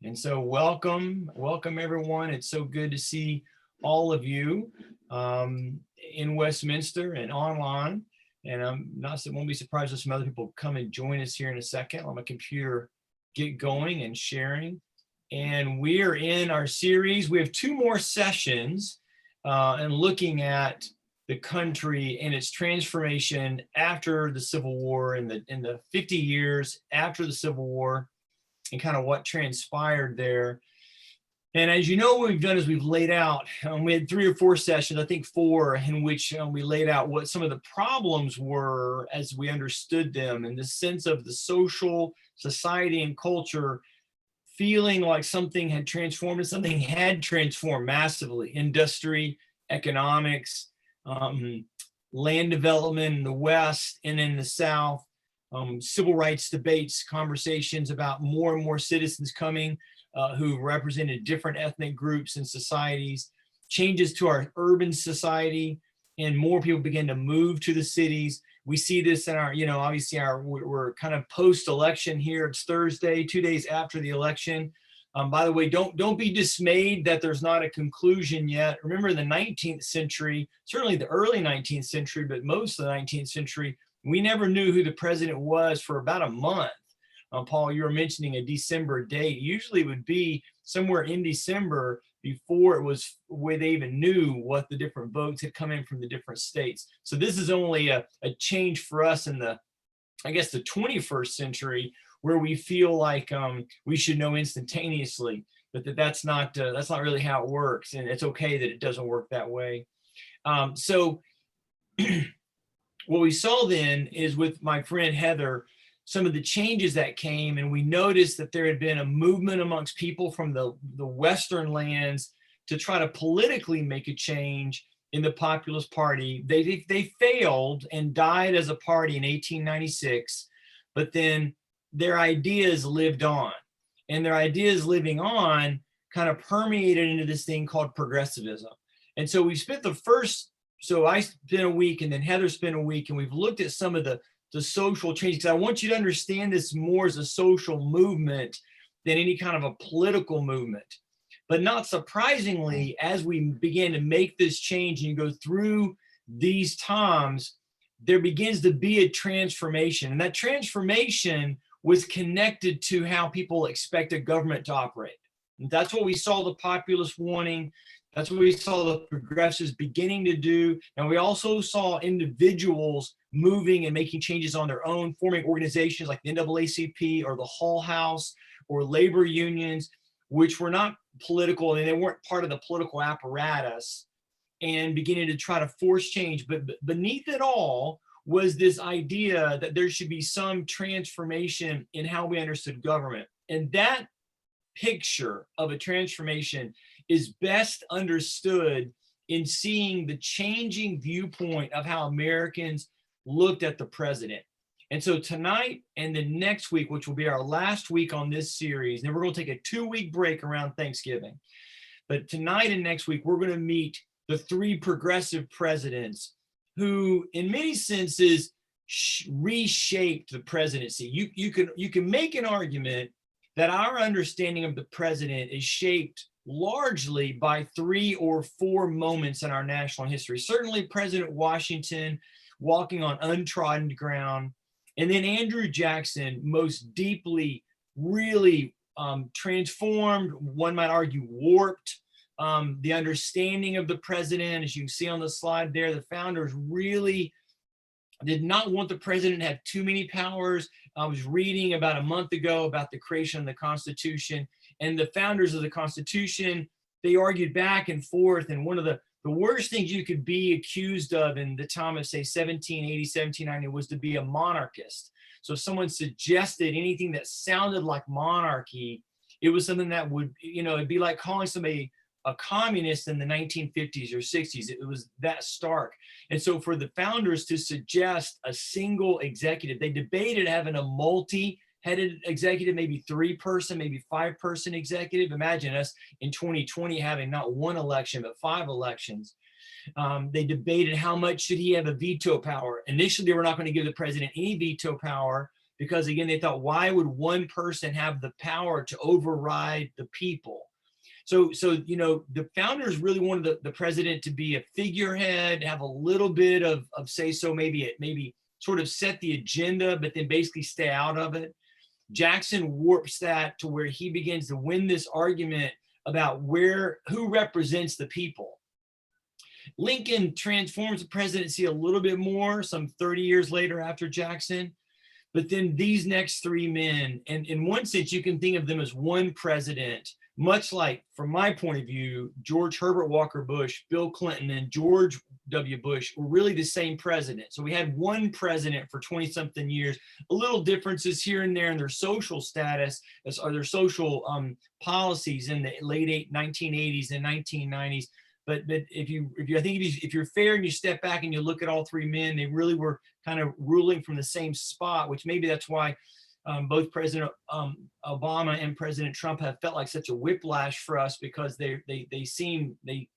And so welcome everyone. It's so good to see all of you in Westminster and online. And won't be surprised if some other people come and join us here in a second. I'll let my computer get going and sharing. And we are in our series. We have two more sessions and looking at the country and its transformation after the Civil War, in the 50 years after the Civil War, and kind of what transpired there. And as you know, what we've done is we've laid out, we had 3 or 4 sessions, I think 4, in which we laid out what some of the problems were as we understood them, in the sense of the social, society, and culture feeling like something had transformed, and something had transformed massively. Industry, economics, land development in the West and in the South, civil rights debates, conversations about more and more citizens coming who represented different ethnic groups and societies, changes to our urban society, and more people begin to move to the cities. We see this in our, obviously we're kind of post-election here. It's Thursday, 2 days after the election. By the way, don't be dismayed that there's not a conclusion yet. Remember, the 19th century, certainly the early 19th century, but most of the 19th century, we never knew who the president was for about a month. Paul, you were mentioning a December date. Usually it would be somewhere in December before it was where they even knew what the different votes had come in from the different states. So this is only a change for us in the 21st century, where we feel like we should know instantaneously, but that's not really how it works, and it's okay that it doesn't work that way. So what we saw then is, with my friend Heather, some of the changes that came, and we noticed that there had been a movement amongst people from the Western lands to try to politically make a change in the Populist Party. They failed and died as a party in 1896, but then their ideas lived on, and their ideas living on kind of permeated into this thing called progressivism. And so we spent I spent a week, and then Heather spent a week, and we've looked at some of the social changes, because I want you to understand this more as a social movement than any kind of a political movement. But not surprisingly, as we began to make this change and you go through these times, there begins to be a transformation. And that transformation was connected to how people expect a government to operate. And that's what we saw the populists wanting. That's what we saw the progressives beginning to do. And we also saw individuals moving and making changes on their own, forming organizations like the NAACP or the Hull House or labor unions, which were not political, and they weren't part of the political apparatus, and beginning to try to force change. But beneath it all was this idea that there should be some transformation in how we understood government. And that picture of a transformation is best understood in seeing the changing viewpoint of how Americans looked at the president. And so tonight and the next week, which will be our last week on this series, and then we're going to take a 2-week break around Thanksgiving. But tonight and next week, we're going to meet the 3 progressive presidents who, in many senses, reshaped the presidency. You can make an argument that our understanding of the president is shaped largely by 3 or 4 moments in our national history. Certainly President Washington walking on untrodden ground, and then Andrew Jackson most deeply really transformed, one might argue warped, the understanding of the president. As you can see on the slide there, the founders really did not want the president to have too many powers. I was reading about a month ago about the creation of the Constitution, and the founders of the Constitution, they argued back and forth. And one of the worst things you could be accused of in the time of, say, 1780, 1790 was to be a monarchist. So if someone suggested anything that sounded like monarchy, it was something that would, it'd be like calling somebody a communist in the 1950s or 60s. It was that stark. And so for the founders to suggest a single executive, they debated having a multi-headed executive, maybe 3-person, maybe 5-person executive. Imagine us in 2020 having not 1 election, but 5 elections. They debated how much should he have a veto power. Initially, they were not going to give the president any veto power because again, they thought, why would one person have the power to override the people? So the founders really wanted the president to be a figurehead, have a little bit of say so, maybe sort of set the agenda, but then basically stay out of it. Jackson warps that to where he begins to win this argument about who represents the people. Lincoln transforms the presidency a little bit more some 30 years later after Jackson. But then these next three men, and in one sense, you can think of them as one president, much like, from my point of view, George Herbert Walker Bush, Bill Clinton, and George W. Bush were really the same president. So we had one president for 20-something years, a little differences here and there in their social status, or their social policies in the late 1980s and 1990s. But if you're fair and you step back and you look at all three men, they really were kind of ruling from the same spot, which maybe that's why both President Obama and President Trump have felt like such a whiplash for us, because they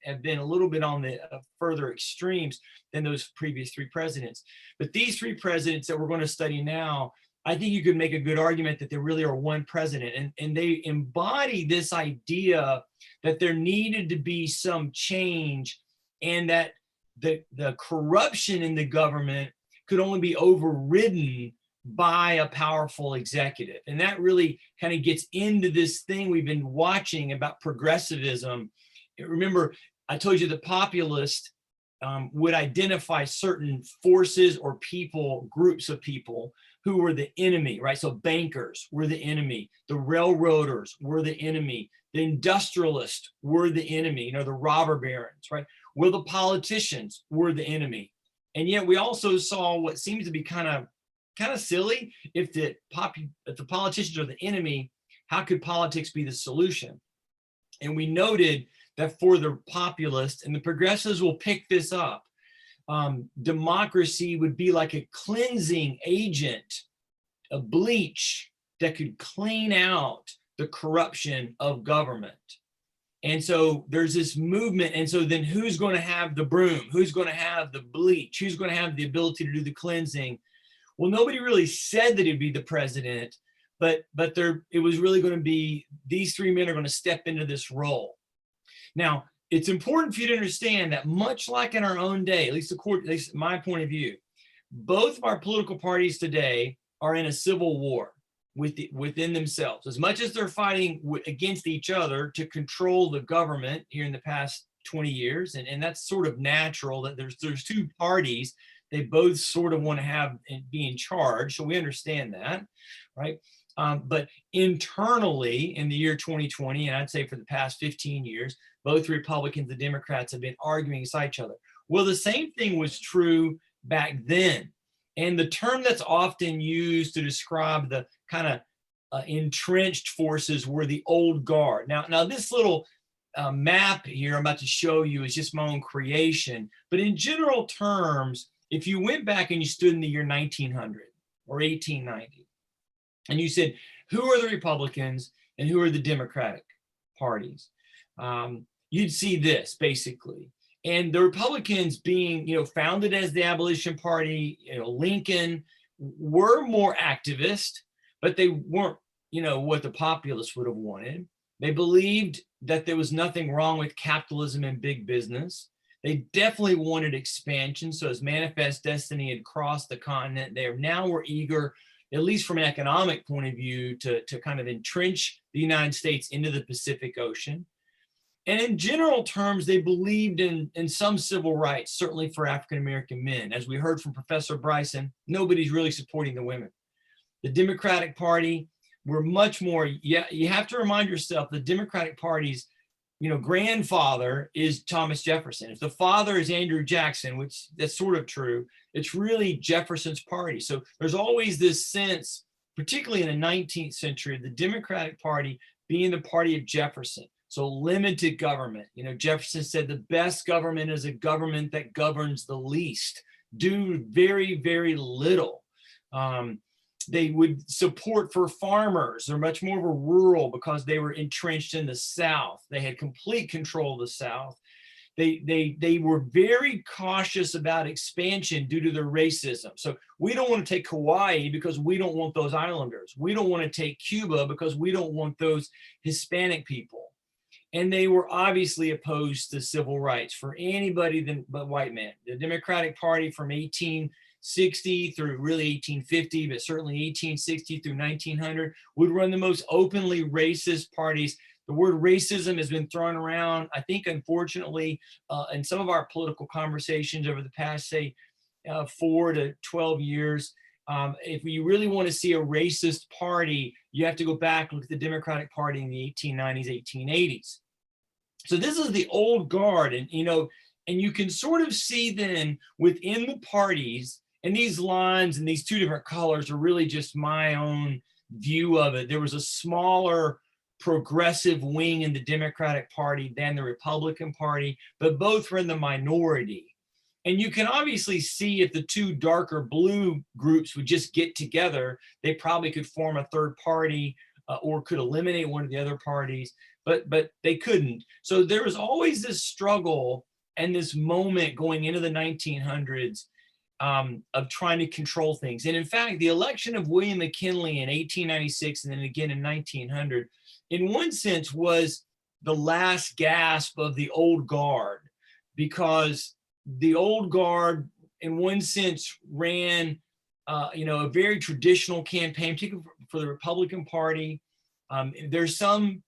have been a little bit on the further extremes than those previous three presidents. But these three presidents that we're going to study now, I think you could make a good argument that they really are one president, and they embody this idea that there needed to be some change, and that the corruption in the government could only be overridden by a powerful executive. And that really kind of gets into this thing we've been watching about progressivism. Remember, I told you the populist would identify certain forces or people, groups of people who were the enemy, right? So bankers were the enemy, the railroaders were the enemy, the industrialists were the enemy, the robber barons, right? Well, the politicians were the enemy. And yet we also saw what seems to be kind of silly. If the politicians are the enemy, how could politics be the solution? And we noted that for the populists, and the progressives will pick this up, democracy would be like a cleansing agent, a bleach that could clean out the corruption of government. And so there's this movement. And so then who's going to have the broom? Who's going to have the bleach? Who's going to have the ability to do the cleansing? Well, nobody really said that it'd be the president, but it was really going to be, these three men are going to step into this role. Now, it's important for you to understand that much like in our own day, at least my point of view, both of our political parties today are in a civil war within themselves. As much as they're fighting against each other to control the government here in the past 20 years, and that's sort of natural that there's two parties, they both sort of want to have and be in charge, so we understand that, right? But internally in the year 2020, and I'd say for the past 15 years, both Republicans and Democrats have been arguing against each other. Well, the same thing was true back then. And the term that's often used to describe the kind of entrenched forces were the old guard. Now this little map here I'm about to show you is just my own creation. But in general terms, if you went back and you stood in the year 1900 or 1890, and you said, who are the Republicans and who are the Democratic parties? You'd see this basically. And the Republicans being, founded as the Abolition Party, Lincoln, were more activist, but they weren't, what the populists would have wanted. They believed that there was nothing wrong with capitalism and big business. They definitely wanted expansion. So as Manifest Destiny had crossed the continent, they now were eager, at least from an economic point of view, to kind of entrench the United States into the Pacific Ocean. And in general terms, they believed in some civil rights, certainly for African-American men. As we heard from Professor Bryson, nobody's really supporting the women. The Democratic Party were much more, you have to remind yourself, the Democratic Party's grandfather is Thomas Jefferson. If the father is Andrew Jackson, which that's sort of true, it's really Jefferson's party. So there's always this sense, particularly in the 19th century, of the Democratic Party being the party of Jefferson. So limited government. Jefferson said the best government is a government that governs the least. Do very, very little. They would support for farmers. They're much more of a rural because they were entrenched in the South. They had complete control of the South. They were very cautious about expansion due to their racism. So we don't want to take Hawaii because we don't want those islanders. We don't want to take Cuba because we don't want those Hispanic people. And they were obviously opposed to civil rights for anybody but white men. The Democratic Party from 1860 through really 1850, but certainly 1860 through 1900 would run the most openly racist parties. The word racism has been thrown around, I think, unfortunately, in some of our political conversations over the past, say, 4 to 12 years. If you really want to see a racist party, you have to go back and look at the Democratic Party in the 1890s, 1880s. So this is the old guard, and you can sort of see then within the parties, and these lines and these two different colors are really just my own view of it. There was a smaller progressive wing in the Democratic Party than the Republican Party, but both were in the minority. And you can obviously see if the two darker blue groups would just get together, they probably could form a third party or could eliminate one of the other parties, but they couldn't. So there was always this struggle and this moment going into the 1900s of trying to control things. And in fact, the election of William McKinley in 1896 and then again in 1900, in one sense, was the last gasp of the old guard, because the old guard, in one sense, ran, a very traditional campaign, particularly for the Republican Party. There's some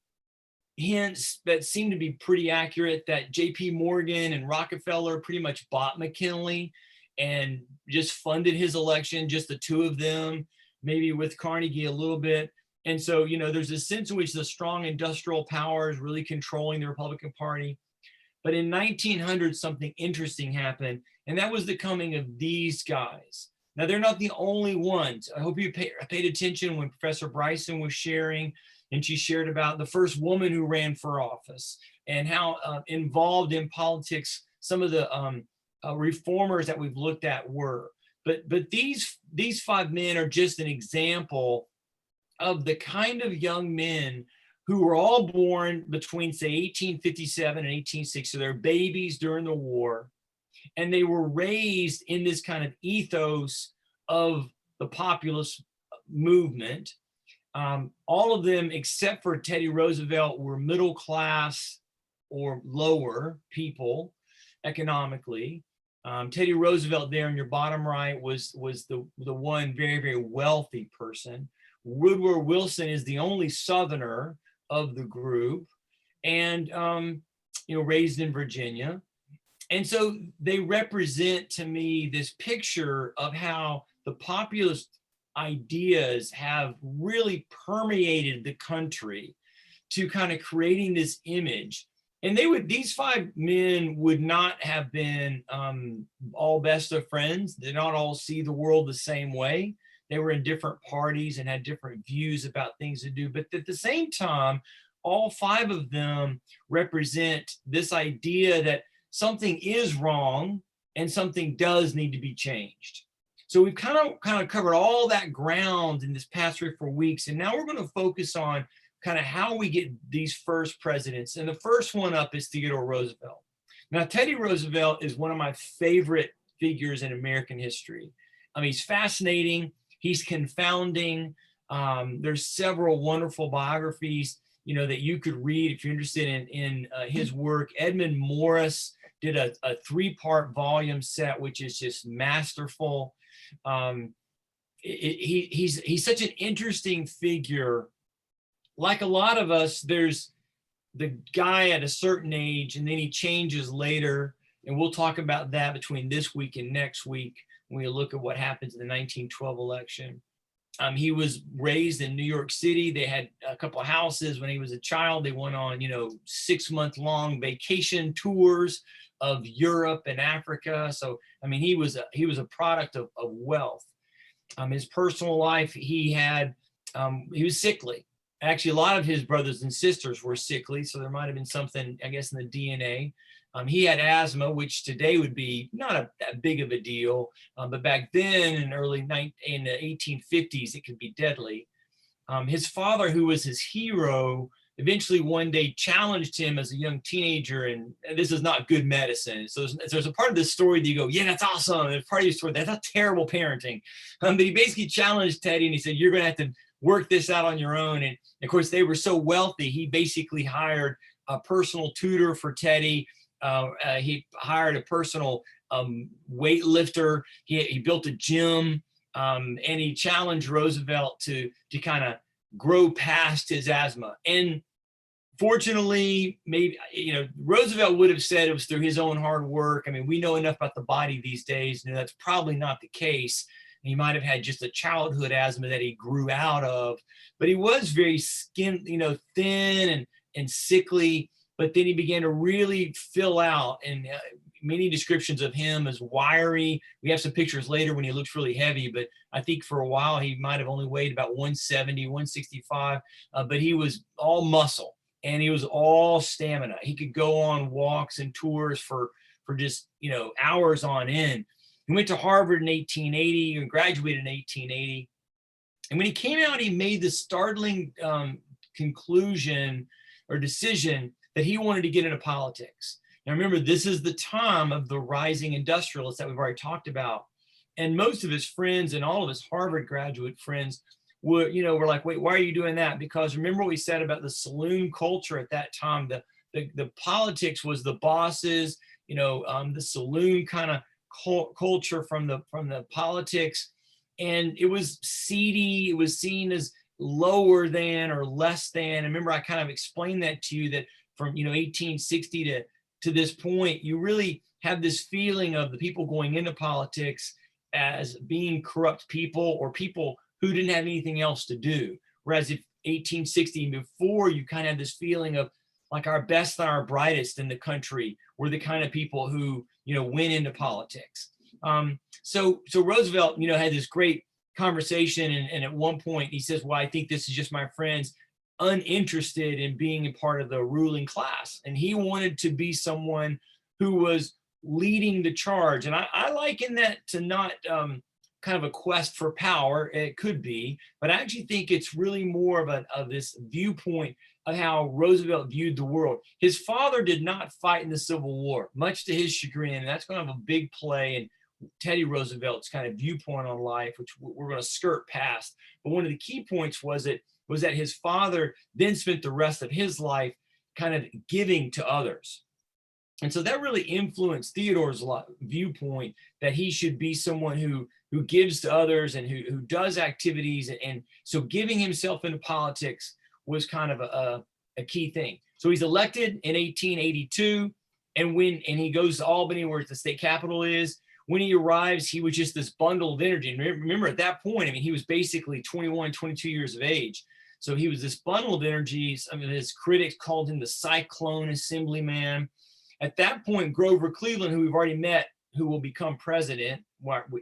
hints that seem to be pretty accurate that J.P. Morgan and Rockefeller pretty much bought McKinley and just funded his election, just the two of them, maybe with Carnegie a little bit. And so, there's a sense in which the strong industrial power is really controlling the Republican Party. But in 1900, something interesting happened, and that was the coming of these guys. Now, they're not the only ones. I hope you paid attention when Professor Bryson was sharing, and she shared about the first woman who ran for office and how involved in politics some of the reformers that we've looked at were. But these five men are just an example of the kind of young men who were all born between, say, 1857 and 1860. So they're babies during the war. And they were raised in this kind of ethos of the populist movement. All of them, except for Teddy Roosevelt, were middle class or lower people economically. Teddy Roosevelt there in your bottom right was the one very, very wealthy person. Woodrow Wilson is the only Southerner of the group, and raised in Virginia. And so they represent to me this picture of how the populist ideas have really permeated the country to kind of creating this image. And these five men would not have been all best of friends. They not all see the world the same way. They were in different parties and had different views about things to do. But at the same time, all five of them represent this idea that something is wrong and something does need to be changed. So we've kind of covered all that ground in this past 3 or 4 weeks. And now we're going to focus on kind of how we get these first presidents. And the first one up is Theodore Roosevelt. Now, Teddy Roosevelt is one of my favorite figures in American history. I mean, he's fascinating. He's confounding. There's several wonderful biographies, that you could read if you're interested in his work. Edmund Morris did a 3-part volume set, which is just masterful. He's such an interesting figure. Like a lot of us, there's the guy at a certain age, and then he changes later. And we'll talk about that between this week and next week when we look at what happens in the 1912 election. He was raised in New York City. They had a couple of houses when he was a child. They went on, 6-month-long vacation tours of Europe and Africa. So, I mean, he was a product of wealth. His personal life, he was sickly. Actually, a lot of his brothers and sisters were sickly, so there might have been something, I guess, in the DNA. He had asthma, which today would be not that big of a deal, but back then in the 1850s, it could be deadly. His father, who was his hero, eventually one day challenged him as a young teenager, and this is not good medicine. So there's a part of this story that you go, yeah, that's awesome. There's part of your story that's not terrible parenting. But he basically challenged Teddy, and he said, you're going to have to work this out on your own. And of course, they were so wealthy, he basically hired a personal tutor for Teddy. He hired a personal weightlifter. He built a gym, and he challenged Roosevelt to kind of grow past his asthma. And fortunately, maybe, Roosevelt would have said it was through his own hard work. I mean, we know enough about the body these days, and that's probably not the case. He might have had just a childhood asthma that he grew out of, but he was very thin and sickly. But then he began to really fill out, and many descriptions of him as wiry. We have some pictures later when he looks really heavy, but I think for a while he might have only weighed about 170, 165, but he was all muscle and he was all stamina. He could go on walks and tours for just, hours on end. He went to Harvard in 1880 and graduated in 1880. And when he came out, he made the startling conclusion or decision that he wanted to get into politics. Now remember, this is the time of the rising industrialists that we've already talked about. And most of his friends and all of his Harvard graduate friends were like, wait, why are you doing that? Because remember what we said about the saloon culture at that time. The politics was the bosses, the saloon kind of culture from the politics. And it was seedy. It was seen as lower than or less than. And remember, I kind of explained that to you, that from 1860 to this point, you really have this feeling of the people going into politics as being corrupt people or people who didn't have anything else to do. Whereas if 1860 and before, you kind of had this feeling of like our best and our brightest in the country were the kind of people who went into politics. So Roosevelt had this great conversation, and at one point he says, well, I think this is just my friends uninterested in being a part of the ruling class. And he wanted to be someone who was leading the charge. And I liken that to not kind of a quest for power. It could be, but I actually think it's really more of this viewpoint of how Roosevelt viewed the world. His father did not fight in the Civil War, much to his chagrin. And that's going to have a big play in Teddy Roosevelt's kind of viewpoint on life, which we're going to skirt past. But one of the key points was that his father then spent the rest of his life kind of giving to others. And so that really influenced Theodore's viewpoint that he should be someone who gives to others and who does activities. And so giving himself into politics was kind of a key thing. So he's elected in 1882, and he goes to Albany, where the state capital is. When he arrives, he was just this bundle of energy. And remember, at that point, he was basically 21, 22 years of age. So he was this bundle of energy. Some of his critics called him the Cyclone Assemblyman. At that point, Grover Cleveland, who we've already met, who will become president,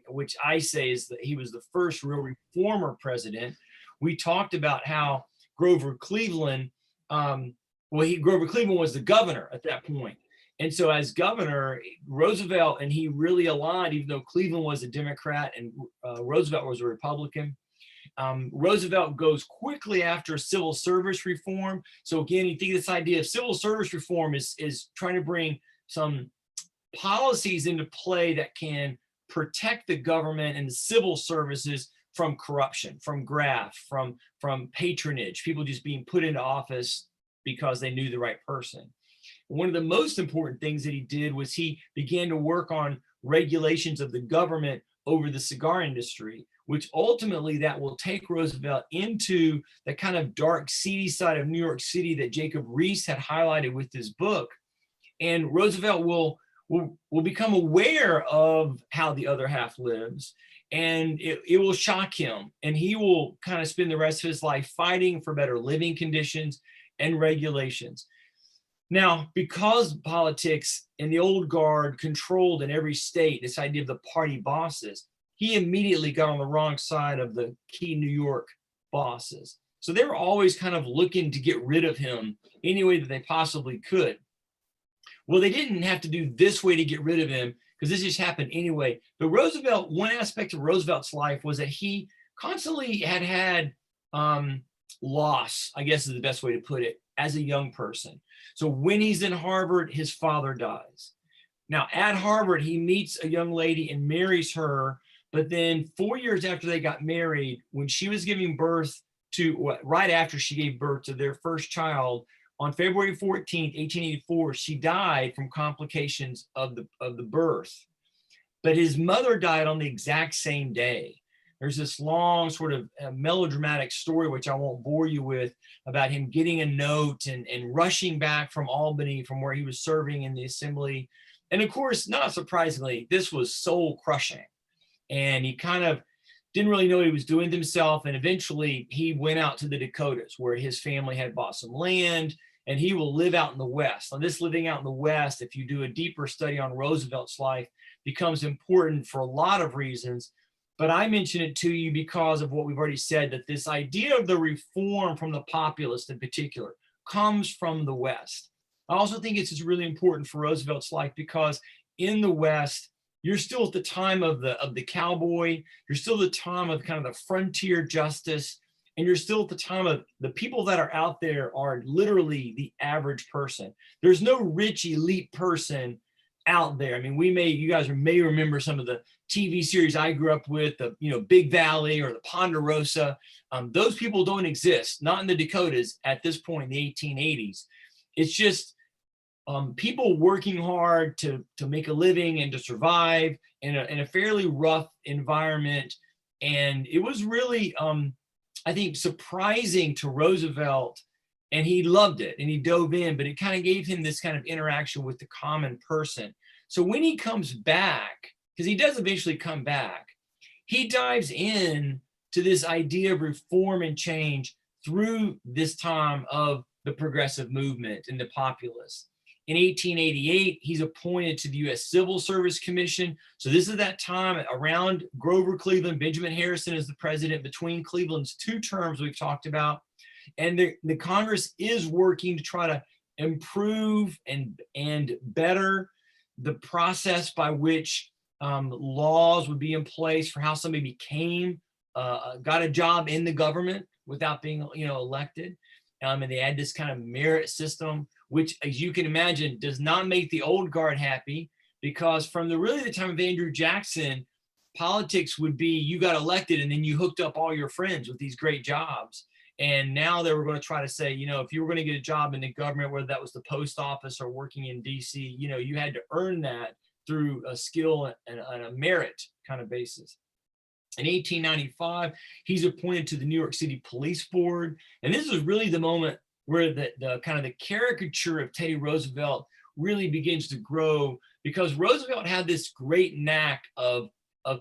which I say is that he was the first real reformer president. We talked about how Grover Cleveland, Grover Cleveland was the governor at that point. And so as governor, Roosevelt and he really aligned, even though Cleveland was a Democrat and Roosevelt was a Republican. Roosevelt goes quickly after civil service reform. So again, you think this idea of civil service reform is trying to bring some policies into play that can protect the government and the civil services from corruption, from graft, from patronage, people just being put into office because they knew the right person. One of the most important things that he did was he began to work on regulations of the government over the cigar industry, which ultimately that will take Roosevelt into the kind of dark, seedy side of New York City that Jacob Riis had highlighted with his book. And Roosevelt will become aware of how the other half lives, and it will shock him. And he will kind of spend the rest of his life fighting for better living conditions and regulations. Now, because politics and the old guard controlled in every state this idea of the party bosses, he immediately got on the wrong side of the key New York bosses. So they were always kind of looking to get rid of him any way that they possibly could. Well, they didn't have to do this way to get rid of him, because this just happened anyway. But Roosevelt, one aspect of Roosevelt's life was that he constantly had loss, I guess is the best way to put it, as a young person. So when he's in Harvard, his father dies. Now at Harvard, he meets a young lady and marries her. But then 4 years after they got married, when she was giving birth to, right after she gave birth to their first child, on February 14th, 1884, she died from complications of the birth. But his mother died on the exact same day. There's this long sort of melodramatic story, which I won't bore you with, about him getting a note and rushing back from Albany, from where he was serving in the assembly. And of course, not surprisingly, this was soul crushing. And he kind of didn't really know what he was doing to himself. And eventually he went out to the Dakotas, where his family had bought some land, and he will live out in the West. Now, this living out in the West, if you do a deeper study on Roosevelt's life, becomes important for a lot of reasons. But I mention it to you because of what we've already said, that this idea of the reform from the populist in particular comes from the West. I also think it's really important for Roosevelt's life because in the West, you're still at the time of the cowboy, you're still at the time of kind of the frontier justice, and you're still at the time of the people that are out there are literally the average person. There's no rich elite person out there. I mean, you guys may remember some of the TV series I grew up with, the Big Valley or the Ponderosa. Those people don't exist, not in the Dakotas at this point in the 1880s. It's just people working hard to make a living and to survive in a fairly rough environment. And it was really, I think, surprising to Roosevelt, and he loved it and he dove in, but it kind of gave him this kind of interaction with the common person. So when he comes back, because he does eventually come back, he dives in to this idea of reform and change through this time of the progressive movement and the populists. In 1888, he's appointed to the U.S. Civil Service Commission. So this is that time around Grover Cleveland. Benjamin Harrison is the president between Cleveland's two terms we've talked about. And the Congress is working to try to improve and better the process by which laws would be in place for how somebody got a job in the government without being elected. And they had this kind of merit system, which, as you can imagine, does not make the old guard happy, because from the time of Andrew Jackson, politics would be you got elected and then you hooked up all your friends with these great jobs. And now they were going to try to say, if you were going to get a job in the government, whether that was the post office or working in DC, you had to earn that through a skill and a merit kind of basis. In 1895, he's appointed to the New York City Police Board. And this is really the moment where the kind of the caricature of Teddy Roosevelt really begins to grow, because Roosevelt had this great knack of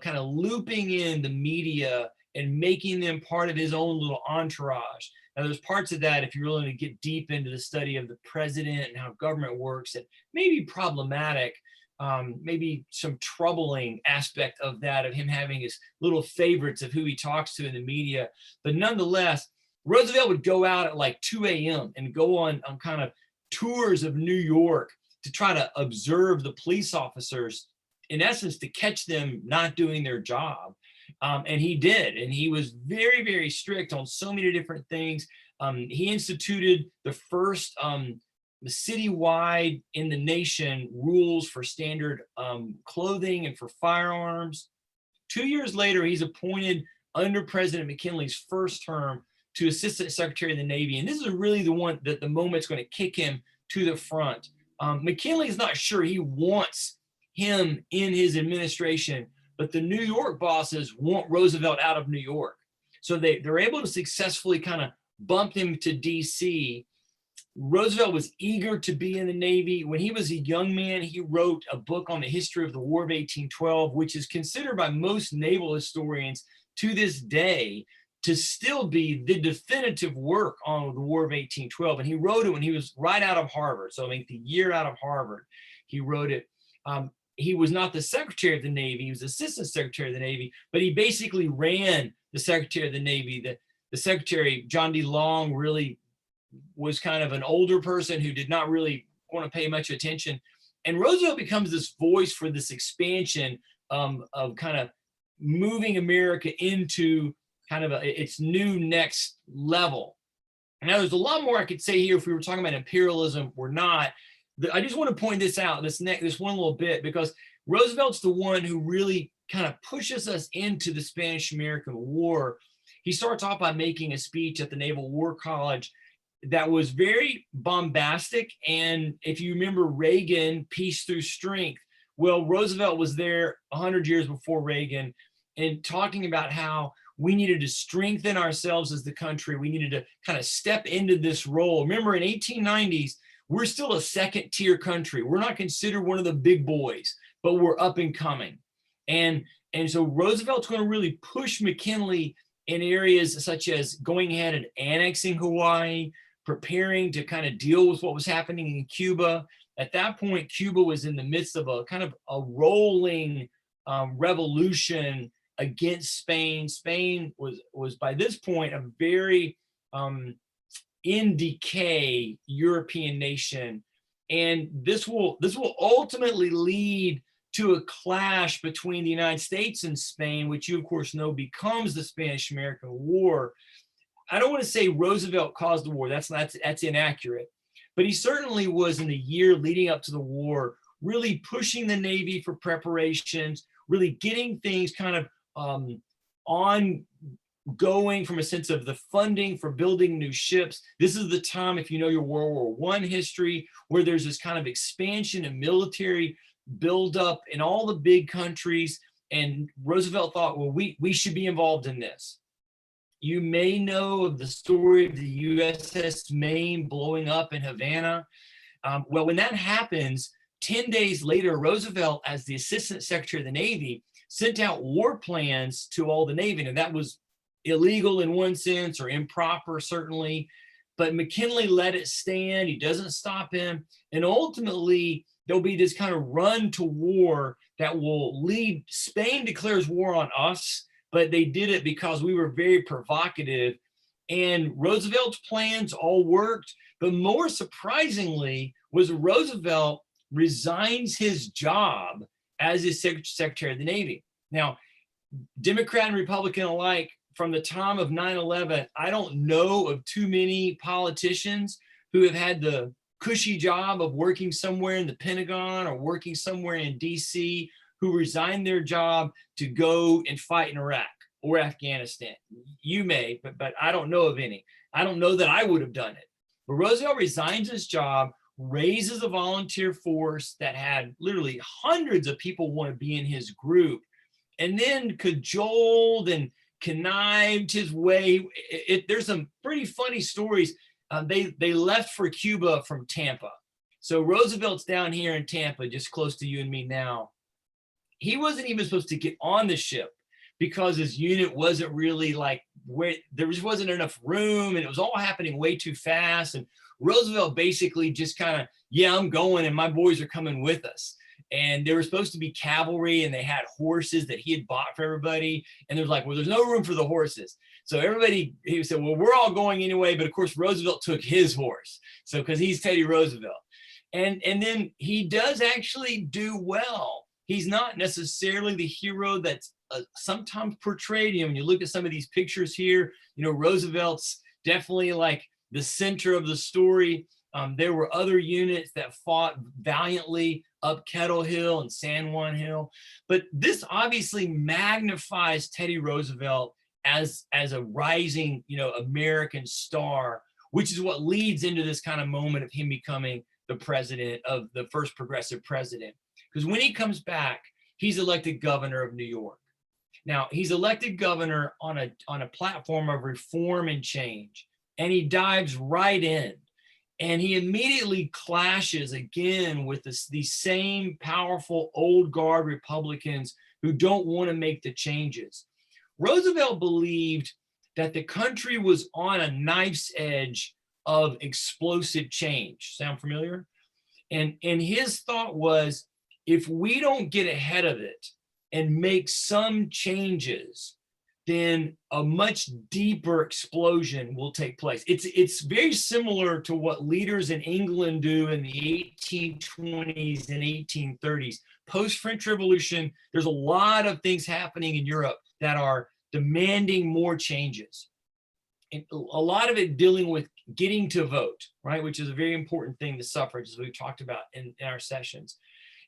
kind of looping in the media and making them part of his own little entourage. Now, there's parts of that, if you're willing to get deep into the study of the president and how government works, that may be problematic, maybe some troubling aspect of that, of him having his little favorites of who he talks to in the media. But nonetheless, Roosevelt would go out at like 2 a.m. and go on kind of tours of New York to try to observe the police officers, in essence, to catch them not doing their job. And he did. And he was very, very strict on so many different things. He instituted the first citywide in the nation rules for standard clothing and for firearms. 2 years later, he's appointed under President McKinley's first term to Assistant Secretary of the Navy. And this is really the moment's going to kick him to the front. McKinley is not sure he wants him in his administration, but the New York bosses want Roosevelt out of New York. So they're able to successfully kind of bump him to DC. Roosevelt was eager to be in the Navy. When he was a young man, he wrote a book on the history of the War of 1812, which is considered by most naval historians to this day to still be the definitive work on the War of 1812. And he wrote it when he was right out of Harvard. So I mean, the year out of Harvard, he wrote it. He was not the Secretary of the Navy, he was Assistant Secretary of the Navy, but he basically ran the Secretary of the Navy. The Secretary, John D. Long, really was kind of an older person who did not really want to pay much attention. And Roosevelt becomes this voice for this expansion of kind of moving America into kind of its new next level. Now, there's a lot more I could say here if we were talking about imperialism or not. I just want to point this out, this one little bit, because Roosevelt's the one who really kind of pushes us into the Spanish-American War. He starts off by making a speech at the Naval War College that was very bombastic. And if you remember Reagan, peace through strength, well, Roosevelt was there 100 years before Reagan and talking about how we needed to strengthen ourselves as the country. We needed to kind of step into this role. Remember, in 1890s, we're still a second tier country. We're not considered one of the big boys, but we're up and coming. And so Roosevelt's going to really push McKinley in areas such as going ahead and annexing Hawaii, preparing to kind of deal with what was happening in Cuba. At that point, Cuba was in the midst of a kind of a rolling revolution against Spain. Spain was by this point a very in decay European nation, and this will ultimately lead to a clash between the United States and Spain, which you of course know becomes the Spanish-American War. I don't want to say Roosevelt caused the war. That's inaccurate, but he certainly was, in the year leading up to the war, really pushing the Navy for preparations, really getting things kind of ongoing from a sense of the funding for building new ships. This is the time, if you know your World War I history, where there's this kind of expansion and military buildup in all the big countries. And Roosevelt thought, well, we should be involved in this. You may know of the story of the USS Maine blowing up in Havana. Well, when that happens, 10 days later, Roosevelt, as the Assistant Secretary of the Navy, sent out war plans to all the Navy. And that was illegal in one sense, or improper, certainly. But McKinley let it stand. He doesn't stop him. And ultimately, there'll be this kind of run to war that will lead. Spain declares war on us, but they did it because we were very provocative. And Roosevelt's plans all worked. But more surprisingly was Roosevelt resigns his job as his Secretary of the Navy. Now, Democrat and Republican alike, from the time of 9/11, I don't know of too many politicians who have had the cushy job of working somewhere in the Pentagon or working somewhere in DC who resigned their job to go and fight in Iraq or Afghanistan. You may, but I don't know of any. I don't know that I would have done it. But Roosevelt resigns his job, raises a volunteer force that had literally hundreds of people want to be in his group, and then cajoled and connived his way. There's some pretty funny stories. They left for Cuba from Tampa. So Roosevelt's down here in Tampa, just close to you and me now. He wasn't even supposed to get on the ship because his unit wasn't really like, where there just wasn't enough room, and it was all happening way too fast. And Roosevelt basically just kind of, yeah, I'm going, and my boys are coming with us. And they were supposed to be cavalry, and they had horses that he had bought for everybody. And they're like, well, there's no room for the horses. So he said, well, we're all going anyway. But of course, Roosevelt took his horse. So, because he's Teddy Roosevelt. And then he does actually do well. He's not necessarily the hero that's sometimes portrayed. When you look at some of these pictures here, Roosevelt's definitely like the center of the story. There were other units that fought valiantly up Kettle Hill and San Juan Hill. But this obviously magnifies Teddy Roosevelt as a rising, American star, which is what leads into this kind of moment of him becoming the president, of the first progressive president. Because when he comes back, he's elected governor of New York. Now, he's elected governor on a platform of reform and change, and he dives right in. And he immediately clashes again with these same powerful old guard Republicans who don't want to make the changes. Roosevelt believed that the country was on a knife's edge of explosive change. Sound familiar? And his thought was, if we don't get ahead of it and make some changes, then a much deeper explosion will take place. It's very similar to what leaders in England do in the 1820s and 1830s. Post-French Revolution, there's a lot of things happening in Europe that are demanding more changes. And a lot of it dealing with getting to vote, right, which is a very important thing, the suffrage, as we've talked about in our sessions.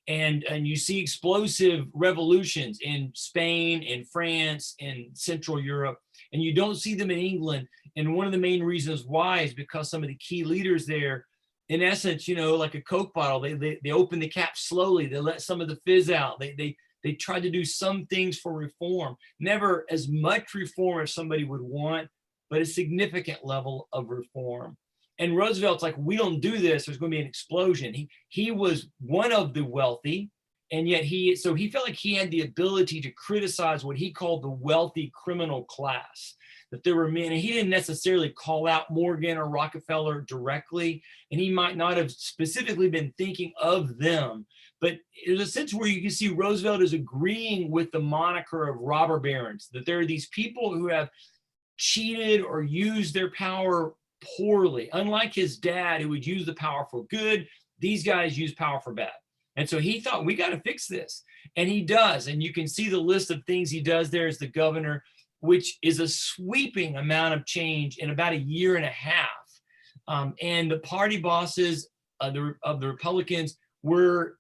And you see explosive revolutions in Spain, in France, in Central Europe, and you don't see them in England. And one of the main reasons why is because some of the key leaders there, in essence, like a Coke bottle, they open the cap slowly, they let some of the fizz out, they try to do some things for reform, never as much reform as somebody would want, but a significant level of reform. And Roosevelt's like, we don't do this, there's going to be an explosion. He was one of the wealthy, and yet he felt like he had the ability to criticize what he called the wealthy criminal class. That there were men, and he didn't necessarily call out Morgan or Rockefeller directly, and he might not have specifically been thinking of them, but there's a sense where you can see Roosevelt is agreeing with the moniker of robber barons, that there are these people who have cheated or used their power poorly. Unlike his dad, who would use the power for good, these guys use power for bad. And so he thought, we got to fix this. And he does. And you can see the list of things he does there as the governor, which is a sweeping amount of change in about a year and a half. And the party bosses of the Republicans were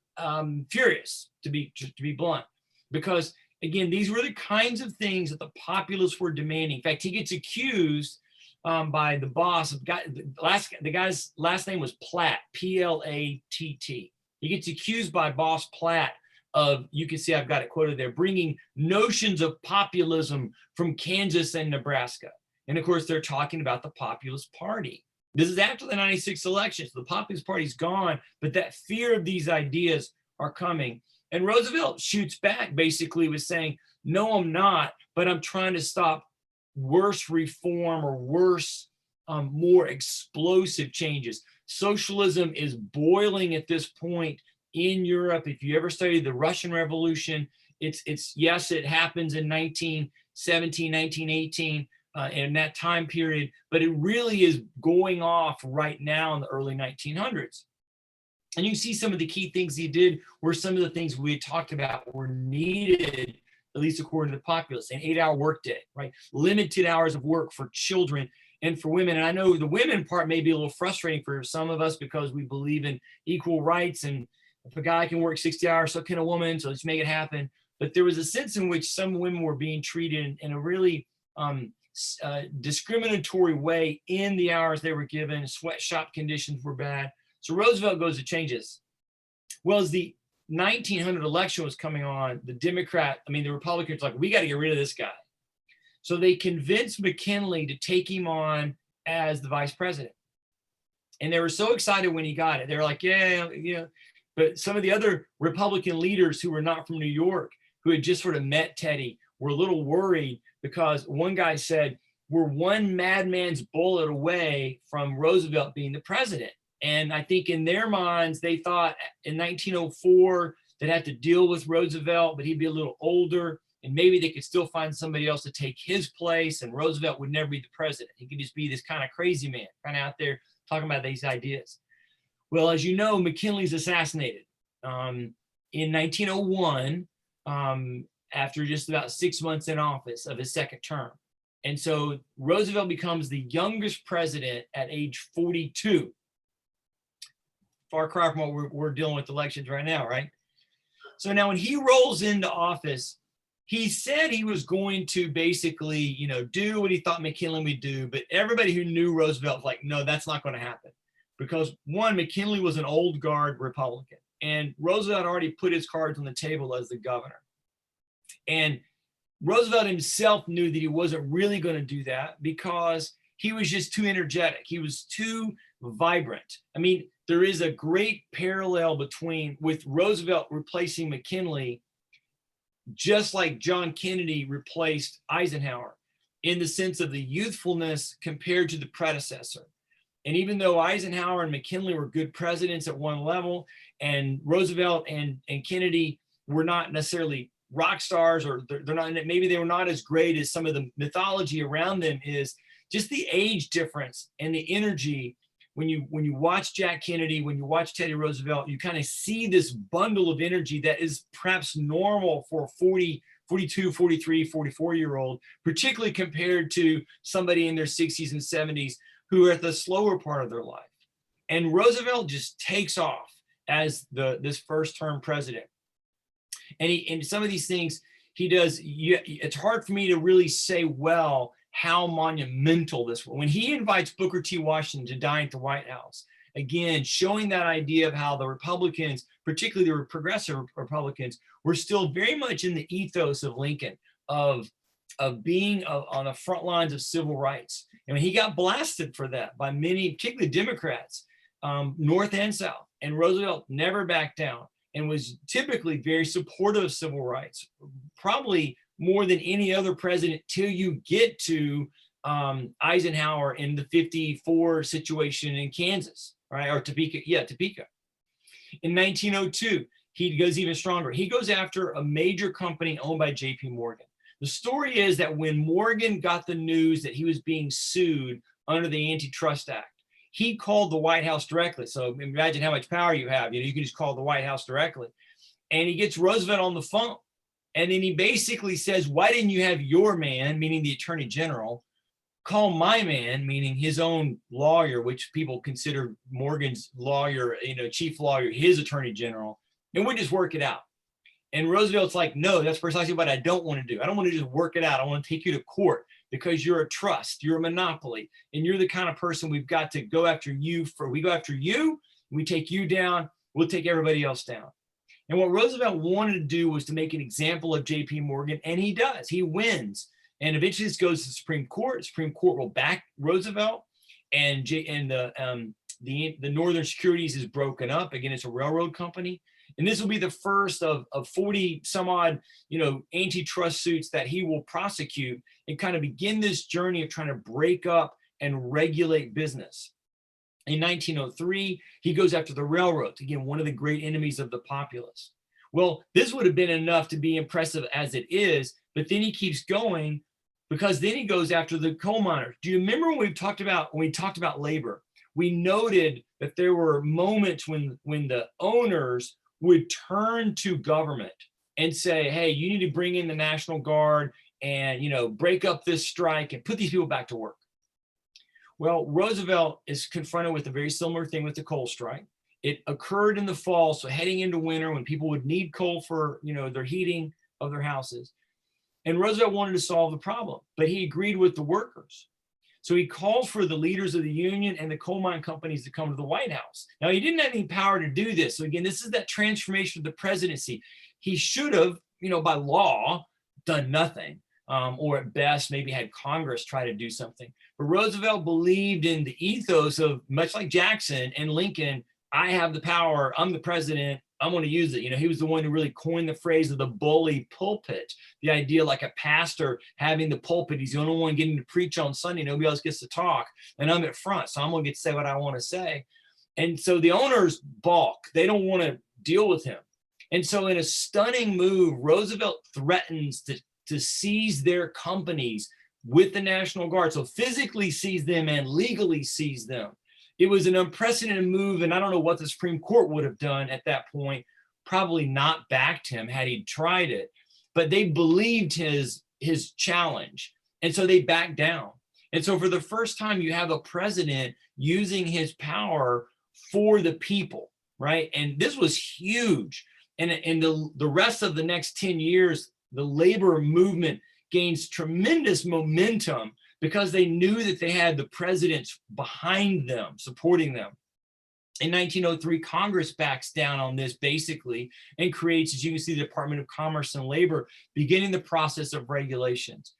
furious, to be blunt, because, again, these were the kinds of things that the populists were demanding. In fact, he gets accused by the boss of the guy's last name was Platt, P-L-A-T-T. He gets accused by boss Platt of, you can see I've got it quoted there, bringing notions of populism from Kansas and Nebraska. And of course, they're talking about the Populist Party. This is after the 96 election, so the Populist Party's gone, but that fear of these ideas are coming. And Roosevelt shoots back, basically with saying, no, I'm not, but I'm trying to stop worse reform or worse, more explosive changes. Socialism is boiling at this point in Europe. If you ever studied the Russian Revolution, it's yes, it happens in 1917, 1918, in that time period, but it really is going off right now in the early 1900s. And you see some of the key things he did were some of the things we had talked about were needed, at least according to the populists: an 8-hour workday, right? Limited hours of work for children and for women. And I know the women part may be a little frustrating for some of us because we believe in equal rights, and if a guy can work 60 hours, so can a woman, so let's make it happen. But there was a sense in which some women were being treated in a really discriminatory way in the hours they were given. Sweatshop conditions were bad. So Roosevelt goes to change this. Well, as the 1900 election was coming on, the Republicans were like, we got to get rid of this guy. So they convinced McKinley to take him on as the vice president. And they were so excited when he got it. They were like, yeah. But some of the other Republican leaders who were not from New York, who had just sort of met Teddy, were a little worried because one guy said, we're one madman's bullet away from Roosevelt being the president. And I think in their minds, they thought in 1904, they'd have to deal with Roosevelt, but he'd be a little older, and maybe they could still find somebody else to take his place, and Roosevelt would never be the president. He could just be this kind of crazy man, kind of out there talking about these ideas. Well, as you know, McKinley's assassinated in 1901, after just about 6 months in office of his second term. And so Roosevelt becomes the youngest president at age 42. Far cry from what we're dealing with elections right now, right? So now when he rolls into office, he said he was going to basically, do what he thought McKinley would do, but everybody who knew Roosevelt was like, no, that's not going to happen. Because one, McKinley was an old guard Republican, and Roosevelt already put his cards on the table as the governor. And Roosevelt himself knew that he wasn't really going to do that because he was just too energetic. He was too vibrant. I mean, there is a great parallel with Roosevelt replacing McKinley, just like John Kennedy replaced Eisenhower, in the sense of the youthfulness compared to the predecessor. And even though Eisenhower and McKinley were good presidents at one level, and Roosevelt and Kennedy were not necessarily rock stars, or maybe they were not as great as some of the mythology around them is, just the age difference and the energy. When you watch Jack Kennedy, when you watch Teddy Roosevelt, you kind of see this bundle of energy that is perhaps normal for a 40, 42, 43, 44-year-old, particularly compared to somebody in their 60s and 70s who are at the slower part of their life. And Roosevelt just takes off as this first term president. And some of these things he does, it's hard for me to really say well how monumental this was. When he invites Booker T. Washington to dine at the White House, again, showing that idea of how the Republicans, particularly the progressive Republicans, were still very much in the ethos of Lincoln, of being on the front lines of civil rights. And he got blasted for that by many, particularly Democrats, North and South. And Roosevelt never backed down and was typically very supportive of civil rights, probably more than any other president till you get to Eisenhower in the 54 situation in Kansas, right? Or Topeka, Topeka. In 1902, he goes even stronger. He goes after a major company owned by J.P. Morgan. The story is that when Morgan got the news that he was being sued under the Antitrust Act, he called the White House directly. So imagine how much power you have. You can just call the White House directly. And he gets Roosevelt on the phone. And then he basically says, why didn't you have your man, meaning the Attorney General, call my man, meaning his own lawyer, which people consider Morgan's lawyer, chief lawyer, his Attorney General, and we'll just work it out. And Roosevelt's like, no, that's precisely what I don't want to do. I don't want to just work it out. I want to take you to court because you're a trust, you're a monopoly, and you're the kind of person we've got to go after you for. We go after you, we take you down, we'll take everybody else down. And what Roosevelt wanted to do was to make an example of J.P. Morgan, and he does. He wins. And eventually this goes to the Supreme Court. The Supreme Court will back Roosevelt, and the Northern Securities is broken up. Again, it's a railroad company. And this will be the first of 40 some odd, antitrust suits that he will prosecute and kind of begin this journey of trying to break up and regulate business. In 1903, he goes after the railroads, again, one of the great enemies of the populace. Well, this would have been enough to be impressive as it is, but then he keeps going because then he goes after the coal miners. Do you remember when we talked about labor? We noted that there were moments when the owners would turn to government and say, hey, you need to bring in the National Guard and, break up this strike and put these people back to work. Well, Roosevelt is confronted with a very similar thing with the coal strike. It occurred in the fall, so heading into winter when people would need coal for, their heating of their houses. And Roosevelt wanted to solve the problem, but he agreed with the workers. So he called for the leaders of the union and the coal mine companies to come to the White House. Now, he didn't have any power to do this. So again, this is that transformation of the presidency. He should have, by law, done nothing, or at best, maybe had Congress try to do something. But Roosevelt believed in the ethos of, much like Jackson and Lincoln, I have the power, I'm the president, I'm going to use it. He was the one who really coined the phrase of the bully pulpit, the idea like a pastor having the pulpit. He's the only one getting to preach on Sunday. Nobody else gets to talk. And I'm at front, so I'm going to get to say what I want to say. And so the owners balk. They don't want to deal with him. And so in a stunning move, Roosevelt threatens to seize their companies with the National Guard. So physically seize them and legally seize them. It was an unprecedented move, and I don't know what the Supreme Court would have done at that point. Probably not backed him had he tried it, but they believed his challenge, and so they backed down. And so for the first time, you have a president using his power for the people, right? And this was huge. And the rest of the next 10 years, the labor movement gains tremendous momentum because they knew that they had the presidents behind them, supporting them. In 1903, Congress backs down on this basically and creates, as you can see, the Department of Commerce and Labor, beginning the process of regulations.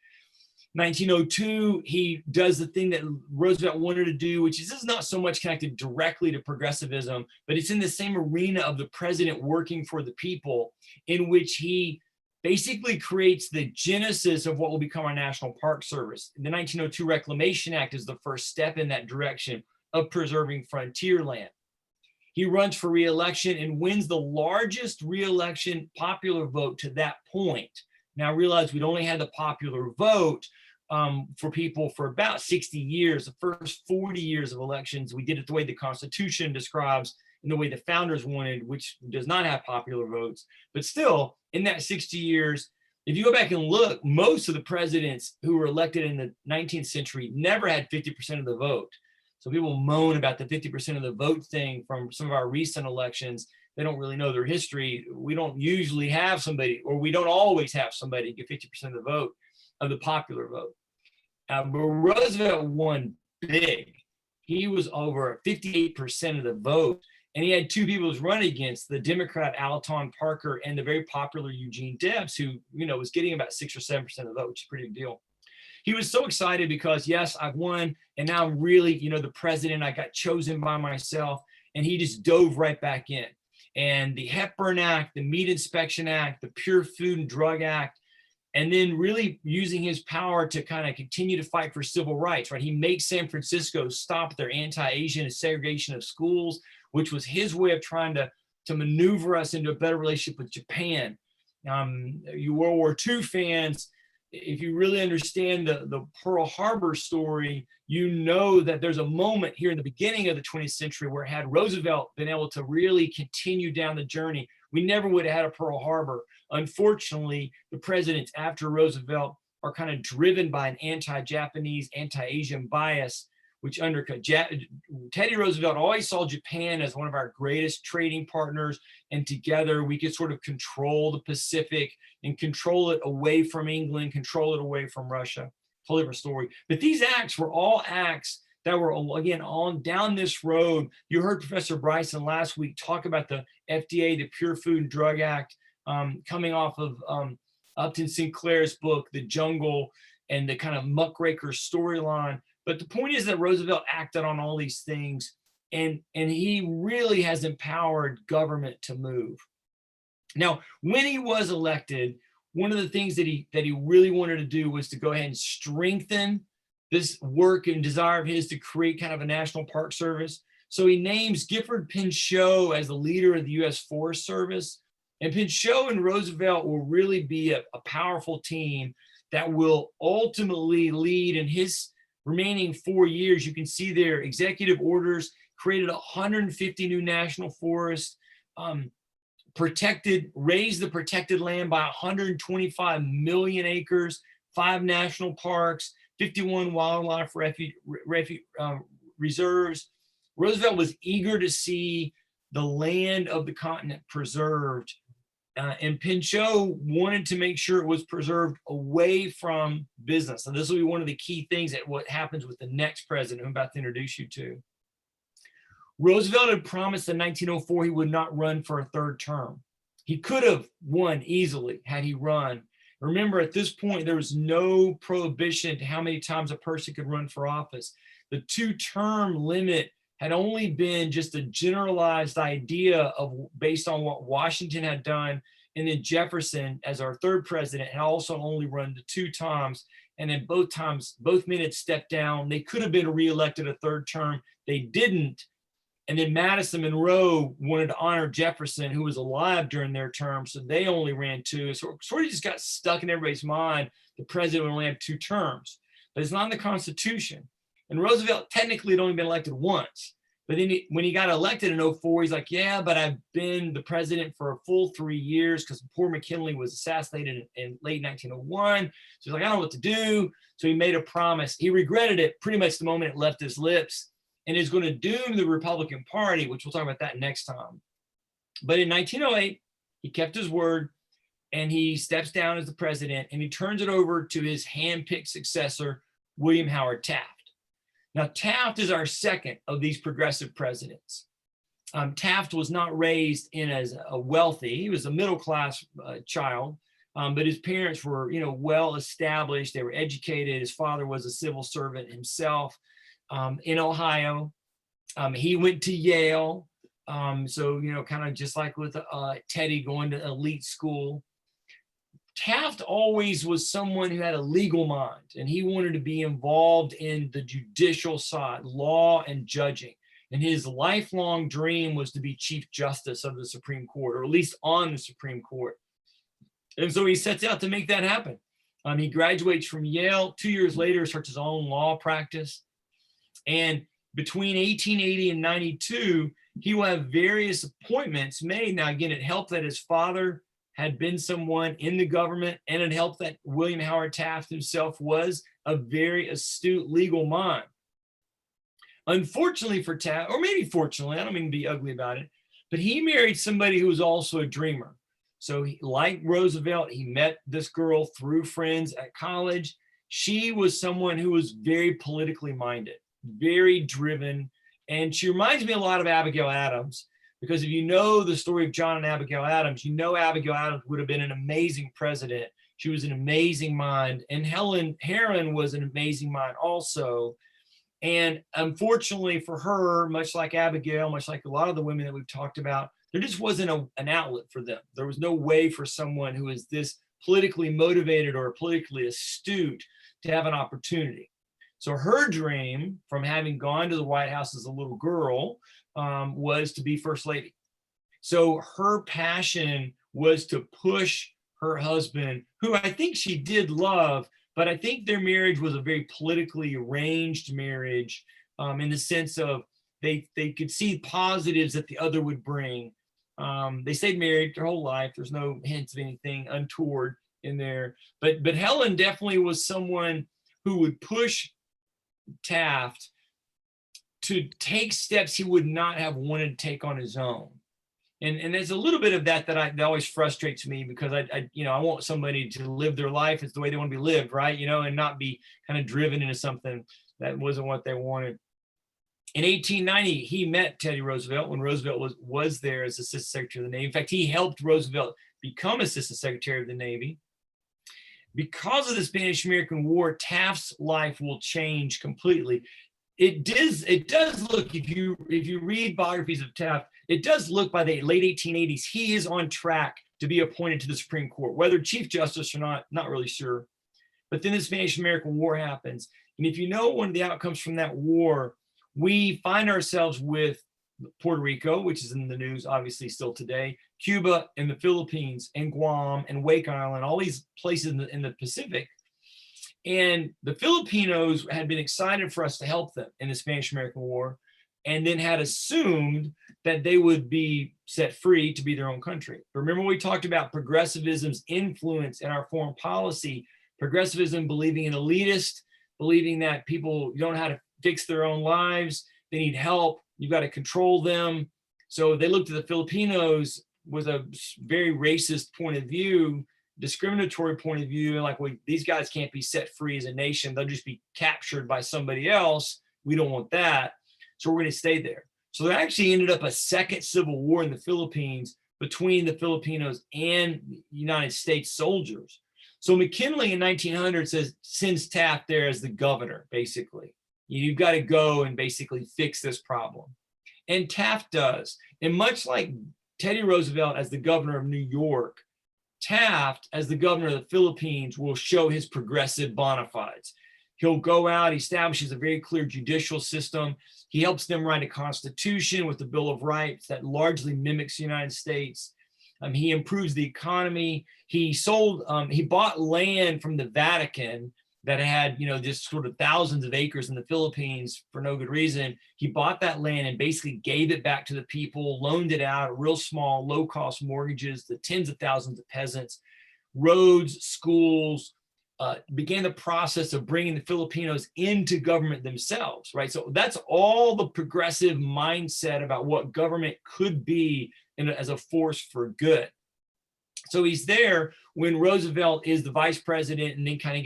1902, he does the thing that Roosevelt wanted to do, which is not so much connected directly to progressivism, but it's in the same arena of the president working for the people, in which he basically creates the genesis of what will become our National Park Service. The 1902 Reclamation Act is the first step in that direction of preserving frontier land. He runs for re-election and wins the largest re-election popular vote to that point. Now realize we'd only had the popular vote for people for about 60 years. The first 40 years of elections, we did it the way the Constitution describes and the way the founders wanted, which does not have popular votes. But still, in that 60 years, if you go back and look, most of the presidents who were elected in the 19th century never had 50% of the vote. So people moan about the 50% of the vote thing from some of our recent elections. They don't really know their history. We don't usually have somebody, or we don't always have somebody get 50% of the vote, of the popular vote. But Roosevelt won big. He was over 58% of the vote. And he had two people to run against, the Democrat Alton Parker and the very popular Eugene Debs, who, was getting about 6 or 7% of the vote, which is a pretty big deal. He was so excited because, yes, I've won, and now I'm really, the president. I got chosen by myself, and he just dove right back in. And the Hepburn Act, the Meat Inspection Act, the Pure Food and Drug Act, and then really using his power to kind of continue to fight for civil rights, right? He makes San Francisco stop their anti-Asian segregation of schools, which was his way of trying to maneuver us into a better relationship with Japan. You World War II fans, if you really understand the Pearl Harbor story, you know that there's a moment here in the beginning of the 20th century where had Roosevelt been able to really continue down the journey, we never would have had a Pearl Harbor. Unfortunately, the presidents after Roosevelt are kind of driven by an anti-Japanese, anti-Asian bias, which undercut. Teddy Roosevelt always saw Japan as one of our greatest trading partners, and together we could sort of control the Pacific and control it away from England, control it away from Russia. Totally different story. But these acts were all acts that were, again, on down this road. You heard Professor Bryson last week talk about the FDA, the Pure Food and Drug Act, coming off of Upton Sinclair's book, The Jungle, and the kind of muckraker storyline. But the point is that Roosevelt acted on all these things, and he really has empowered government to move. Now, when he was elected, one of the things that he really wanted to do was to go ahead and strengthen this work and desire of his to create kind of a national park service. So he names Gifford Pinchot as the leader of the U.S. Forest Service. And Pinchot and Roosevelt will really be a powerful team that will ultimately lead in his remaining 4 years. You can see their executive orders created 150 new national forests, raised the protected land by 125 million acres, 5 national parks, 51 wildlife reserves. Roosevelt was eager to see the land of the continent preserved. And Pinchot wanted to make sure it was preserved away from business. And this will be one of the key things that what happens with the next president I'm about to introduce you to. Roosevelt had promised in 1904 he would not run for a third term. He could have won easily had he run. Remember, at this point, there was no prohibition to how many times a person could run for office. The 2-term limit had only been just a generalized idea based on what Washington had done. And then Jefferson, as our third president, had also only run the 2 times. And then both men had stepped down. They could have been reelected a third term. They didn't. And then Madison and Monroe wanted to honor Jefferson, who was alive during their term. So they only ran 2. So it sort of just got stuck in everybody's mind. The president would only have 2 terms. But it's not in the Constitution. And Roosevelt technically had only been elected once. But then when he got elected in 2004, he's like, yeah, but I've been the president for a full 3 years because poor McKinley was assassinated in late 1901. So he's like, I don't know what to do. So he made a promise. He regretted it pretty much the moment it left his lips, and is going to doom the Republican Party, which we'll talk about that next time. But in 1908, he kept his word, and he steps down as the president, and he turns it over to his hand-picked successor, William Howard Taft. Now, Taft is our second of these progressive presidents. Taft was not raised in as a wealthy. He was a middle-class child, but his parents were, well established. They were educated. His father was a civil servant himself in Ohio. He went to Yale. So, kind of just like with Teddy going to elite school. Taft always was someone who had a legal mind, and he wanted to be involved in the judicial side, law and judging. And his lifelong dream was to be Chief Justice of the Supreme Court, or at least on the Supreme Court. And so he sets out to make that happen. He graduates from Yale. 2 years later, starts his own law practice. And between 1880 and 92, he will have various appointments made. Now, again, it helped that his father had been someone in the government, and it helped that William Howard Taft himself was a very astute legal mind. Unfortunately for Taft, or maybe fortunately, I don't mean to be ugly about it, but he married somebody who was also a dreamer. So like Roosevelt, he met this girl through friends at college. She was someone who was very politically minded, very driven. And she reminds me a lot of Abigail Adams, because if you know the story of John and Abigail Adams, you know Abigail Adams would have been an amazing president. She was an amazing mind. And Helen Herron was an amazing mind also. And unfortunately for her, much like Abigail, much like a lot of the women that we've talked about, there just wasn't an outlet for them. There was no way for someone who is this politically motivated or politically astute to have an opportunity. So her dream, from having gone to the White House as a little girl, was to be First Lady. So her passion was to push her husband, who I think she did love, but I think their marriage was a very politically arranged marriage, in the sense of they could see positives that the other would bring. They stayed married their whole life. There's no hints of anything untoward in there. But Helen definitely was someone who would push Taft to take steps he would not have wanted to take on his own. And there's a little bit of that that always frustrates me, because I want somebody to live their life as the way they want to be lived, right? And not be kind of driven into something that wasn't what they wanted. In 1890, he met Teddy Roosevelt when Roosevelt was there as Assistant Secretary of the Navy. In fact, he helped Roosevelt become Assistant Secretary of the Navy. Because of the Spanish-American War, Taft's life will change completely. It does look, if you read biographies of Taft, it does look by the late 1880s, he is on track to be appointed to the Supreme Court, whether Chief Justice or not really sure. But then the Spanish-American War happens. And if you know one of the outcomes from that war, we find ourselves with Puerto Rico, which is in the news obviously still today, Cuba and the Philippines and Guam and Wake Island, all these places in the Pacific. And the Filipinos had been excited for us to help them in the Spanish-American War, and then had assumed that they would be set free to be their own country. Remember, we talked about progressivism's influence in our foreign policy. Progressivism believing in elitist, believing that people don't know how to fix their own lives, they need help, you've got to control them. So they looked at the Filipinos with a very racist point of view, discriminatory point of view, and like, well, these guys can't be set free as a nation, they'll just be captured by somebody else, we don't want that, so we're going to stay there. So there actually ended up a second civil war in the Philippines between the Filipinos and United States soldiers. So McKinley in 1900 sends Taft there as the governor, basically. You've got to go and basically fix this problem. And Taft does. And much like Teddy Roosevelt as the governor of New York, Taft, as the governor of the Philippines, will show his progressive bona fides. He'll go out, he establishes a very clear judicial system. He helps them write a constitution with the Bill of Rights that largely mimics the United States. He improves the economy. He bought land from the Vatican that had, just sort of thousands of acres in the Philippines for no good reason. He bought that land and basically gave it back to the people, loaned it out, real small, low-cost mortgages to tens of thousands of peasants, roads, schools, began the process of bringing the Filipinos into government themselves, right? So that's all the progressive mindset about what government could be as a force for good. So he's there when Roosevelt is the vice president and then kind of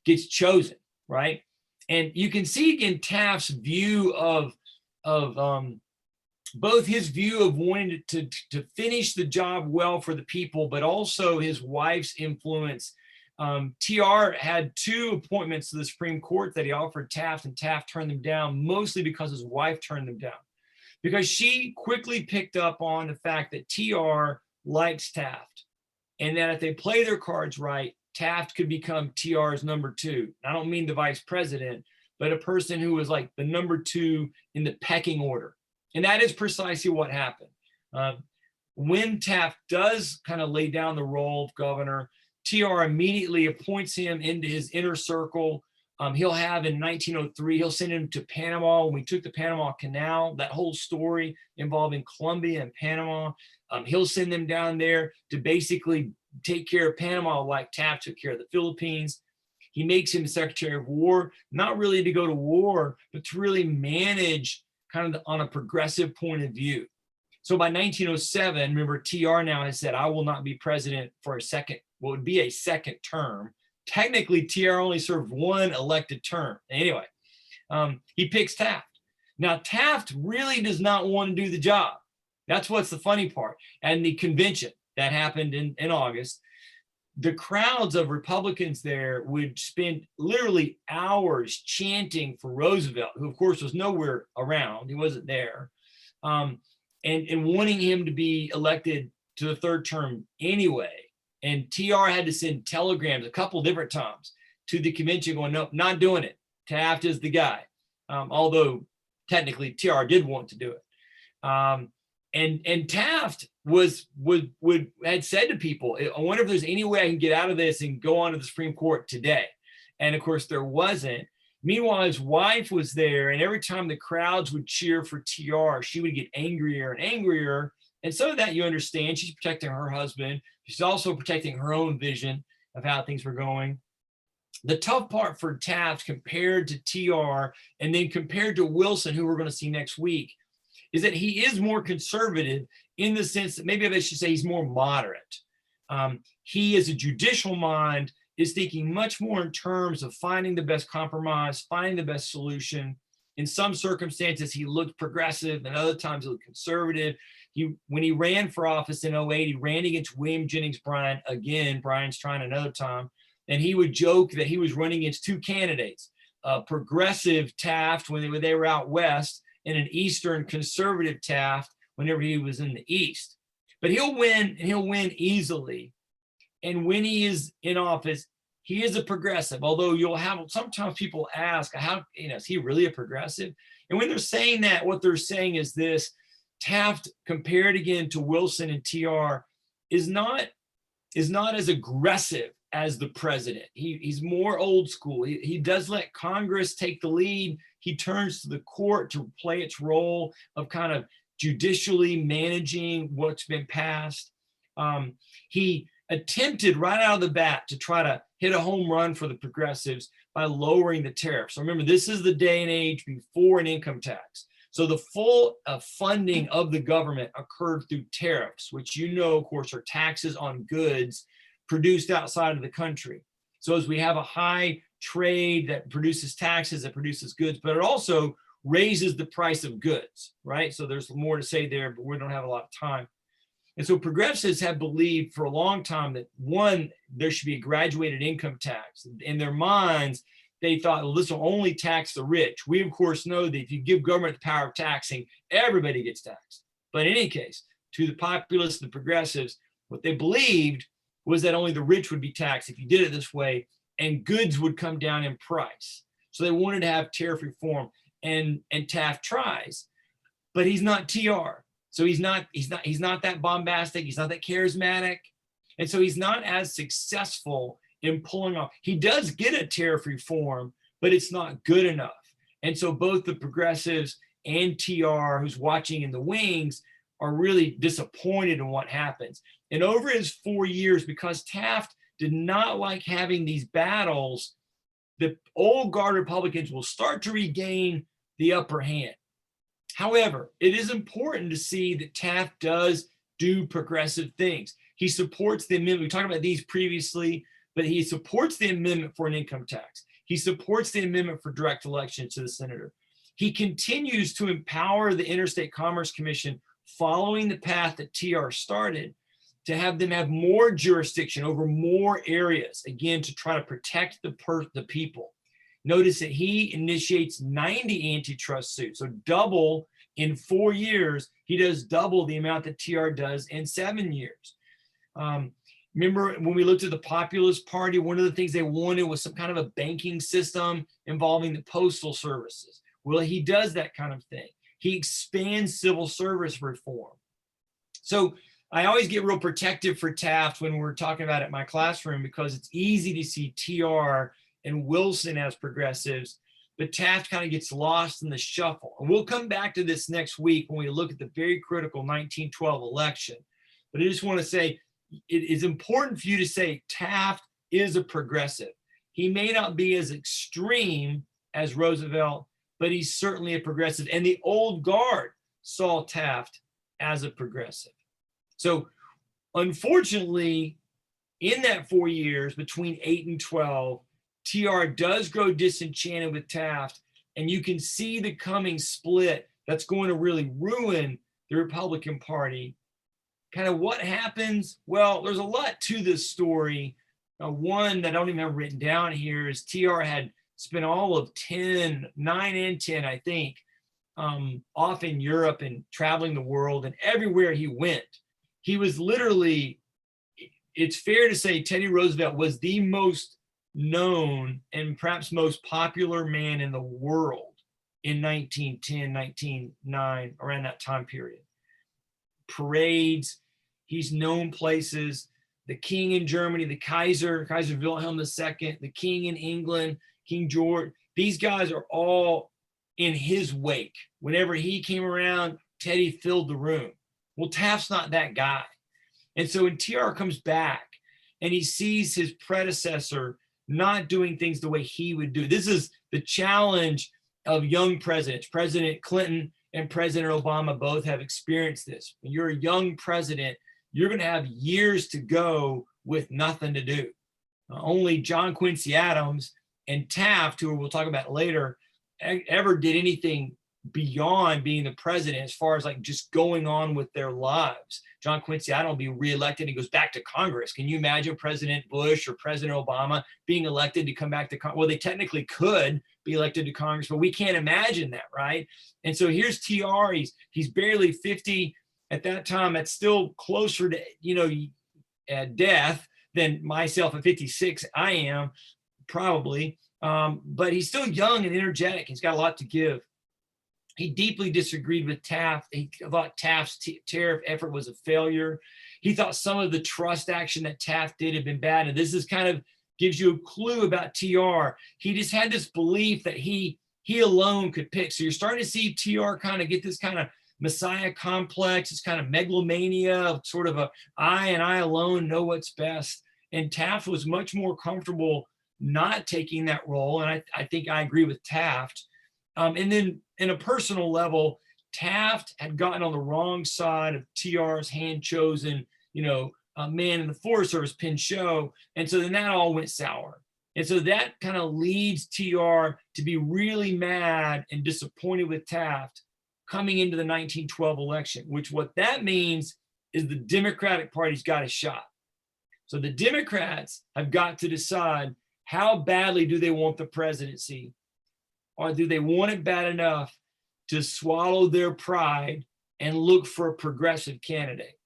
gets chosen, right? And you can see again Taft's view of both his view of wanting to finish the job well for the people, but also his wife's influence. TR had 2 appointments to the Supreme Court that he offered Taft, and Taft turned them down, mostly because his wife turned them down, because she quickly picked up on the fact that TR likes Taft, and that if they play their cards right, Taft could become TR's number 2. I don't mean the vice president, but a person who was like the number 2 in the pecking order. And that is precisely what happened. When Taft does kind of lay down the role of governor, TR immediately appoints him into his inner circle. He'll have in 1903, he'll send him to Panama. When we took the Panama Canal, that whole story involving Colombia and Panama, he'll send them down there to basically take care of Panama like Taft took care of the Philippines. He makes him Secretary of War, not really to go to war, but to really manage kind of on a progressive point of view. So by 1907, remember, TR now has said, I will not be president for a second, what would be a second term. Technically, TR only served one elected term. Anyway, he picks Taft. Now, Taft really does not want to do the job. That's what's the funny part. And the convention that happened in August, the crowds of Republicans there would spend literally hours chanting for Roosevelt, who of course was nowhere around. He wasn't there. And wanting him to be elected to the third term anyway. And TR had to send telegrams a couple different times to the convention going, no, not doing it. Taft is the guy. Although technically TR did want to do it. And Taft had said to people, I wonder if there's any way I can get out of this and go on to the Supreme Court today. And of course there wasn't. Meanwhile, his wife was there, and every time the crowds would cheer for TR, she would get angrier and angrier. And some of that you understand. She's protecting her husband. She's also protecting her own vision of how things were going. The tough part for Taft compared to TR and then compared to Wilson, who we're going to see next week, is that he is more conservative in the sense that maybe I should say he's more moderate. He, as a judicial mind, is thinking much more in terms of finding the best compromise, finding the best solution. In some circumstances, he looked progressive, and other times he looked conservative. When he ran for office in 2008, he ran against William Jennings Bryan again. Bryan's trying another time. And he would joke that he was running against two candidates, progressive Taft when they were out west, and an Eastern conservative Taft whenever he was in the East. But he'll win, and he'll win easily. And when he is in office, he is a progressive, although you'll have, sometimes people ask, how, is he really a progressive? And when they're saying that, what they're saying is this: Taft, compared again to Wilson and TR, is not as aggressive as the president. He's more old school. He does let Congress take the lead. He turns to the court to play its role of kind of judicially managing what's been passed. He attempted right out of the bat to try to hit a home run for the progressives by lowering the tariffs. So remember, this is the day and age before an income tax. So the full funding of the government occurred through tariffs, which of course, are taxes on goods produced outside of the country. So as we have a high trade that produces taxes, that produces goods, but it also raises the price of goods, right? So there's more to say there, but we don't have a lot of time. And so progressives have believed for a long time that, one, there should be a graduated income tax. In their minds, they thought, well, this will only tax the rich. We, of course, know that if you give government the power of taxing, everybody gets taxed. But in any case, to the populists, the progressives, what they believed was that only the rich would be taxed if you did it this way, and goods would come down in price. So they wanted to have tariff reform, and Taft tries, but he's not TR. So he's not that bombastic. He's not that charismatic. And so he's not as successful in pulling off. He does get a tariff reform, but it's not good enough. And so both the progressives and TR, who's watching in the wings, are really disappointed in what happens. And over his 4 years, because Taft did not like having these battles, the old guard Republicans will start to regain the upper hand. However, it is important to see that Taft does do progressive things. He supports the amendment. We talked about these previously, but he supports the amendment for an income tax. He supports the amendment for direct election to the senator. He continues to empower the Interstate Commerce Commission, following the path that TR started, to have them have more jurisdiction over more areas, again, to try to protect the people. Notice that he initiates 90 antitrust suits, so double in 4 years. He does double the amount that TR does in 7 years. Remember when we looked at the Populist Party, one of the things they wanted was some kind of a banking system involving the postal services. Well, he does that kind of thing. He expands civil service reform. So I always get real protective for Taft when we're talking about it in my classroom, because it's easy to see TR and Wilson as progressives, but Taft kind of gets lost in the shuffle. And we'll come back to this next week when we look at the very critical 1912 election. But I just want to say, it is important for you to say Taft is a progressive. He may not be as extreme as Roosevelt, but he's certainly a progressive. And the old guard saw Taft as a progressive. So unfortunately, in that 4 years between 8 and 12, TR does grow disenchanted with Taft, and you can see the coming split that's going to really ruin the Republican Party. Kind of what happens? Well, there's a lot to this story. One that I don't even have written down here is TR had spent all of 9 and 10, I think, off in Europe and traveling the world, and everywhere he went, he was literally, it's fair to say Teddy Roosevelt was the most known and perhaps most popular man in the world in 1910, 1909, around that time period. Parades, he's known places, the king in Germany, the Kaiser Wilhelm II, the king in England, King George, these guys are all in his wake. Whenever he came around, Teddy filled the room. Well, Taft's not that guy. And so when TR comes back and he sees his predecessor not doing things the way he would do, this is the challenge of young presidents. President Clinton and President Obama both have experienced this. When you're a young president, you're going to have years to go with nothing to do. Only John Quincy Adams and Taft, who we'll talk about later, ever did anything beyond being the president as far as like just going on with their lives. John Quincy Adams will be reelected and goes back to Congress. Can you imagine President Bush or President Obama being elected to come back to Congress? Well, they technically could be elected to Congress, but we can't imagine that, right? And so here's TR, he's barely 50 at that time. That's still closer to, death than myself at 56, I am probably, but he's still young and energetic. He's got a lot to give. He deeply disagreed with Taft. He thought Taft's tariff effort was a failure. He thought some of the trust action that Taft did had been bad. And this is kind of gives you a clue about TR. He just had this belief that he alone could pick. So you're starting to see TR kind of get this kind of Messiah complex, this kind of megalomania, sort of a I and I alone know what's best. And Taft was much more comfortable not taking that role. And I think I agree with Taft. And then in a personal level, Taft had gotten on the wrong side of TR's hand-chosen, man in the Forest Service, Pinchot. And so then that all went sour. And so that kind of leads TR to be really mad and disappointed with Taft coming into the 1912 election, which what that means is the Democratic Party's got a shot. So the Democrats have got to decide how badly do they want the presidency, or do they want it bad enough to swallow their pride and look for a progressive candidate?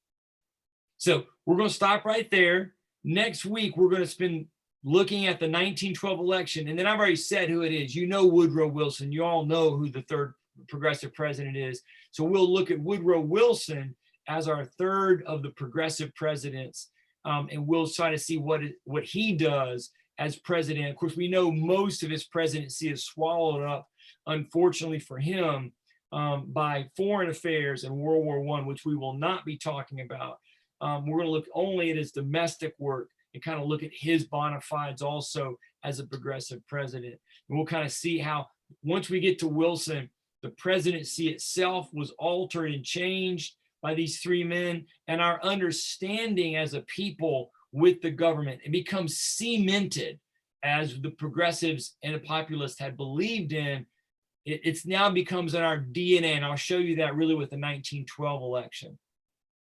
So we're going to stop right there. Next week, we're going to spend looking at the 1912 election. And then I've already said who it is. You know Woodrow Wilson. You all know who the third progressive president is. So we'll look at Woodrow Wilson as our third of the progressive presidents. And we'll try to see what he does as president. Of course, we know most of his presidency is swallowed up, unfortunately for him, by foreign affairs and World War I, which we will not be talking about. We're going to look only at his domestic work and kind of look at his bona fides also as a progressive president. And we'll kind of see how, once we get to Wilson, the presidency itself was altered and changed by these three men, and our understanding as a people with the government, it becomes cemented as the progressives and the populists had believed in. It's now becomes in our DNA, and I'll show you that really with the 1912 election.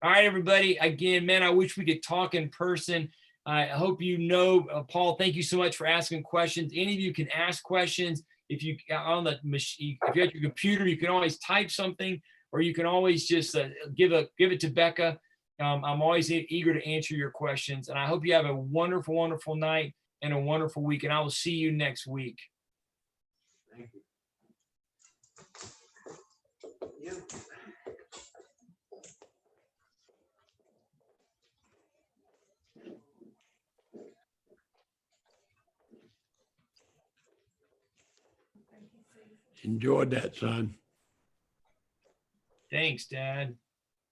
All right, everybody. Again, man, I wish we could talk in person. I hope Paul, thank you so much for asking questions. Any of you can ask questions. If you on the machine, if you have your computer, you can always type something, or you can always just give it to Becca. I'm always eager to answer your questions, and I hope you have a wonderful, wonderful night and a wonderful week, and I will see you next week. Thank you. Yep. Enjoyed that, son. Thanks, Dad.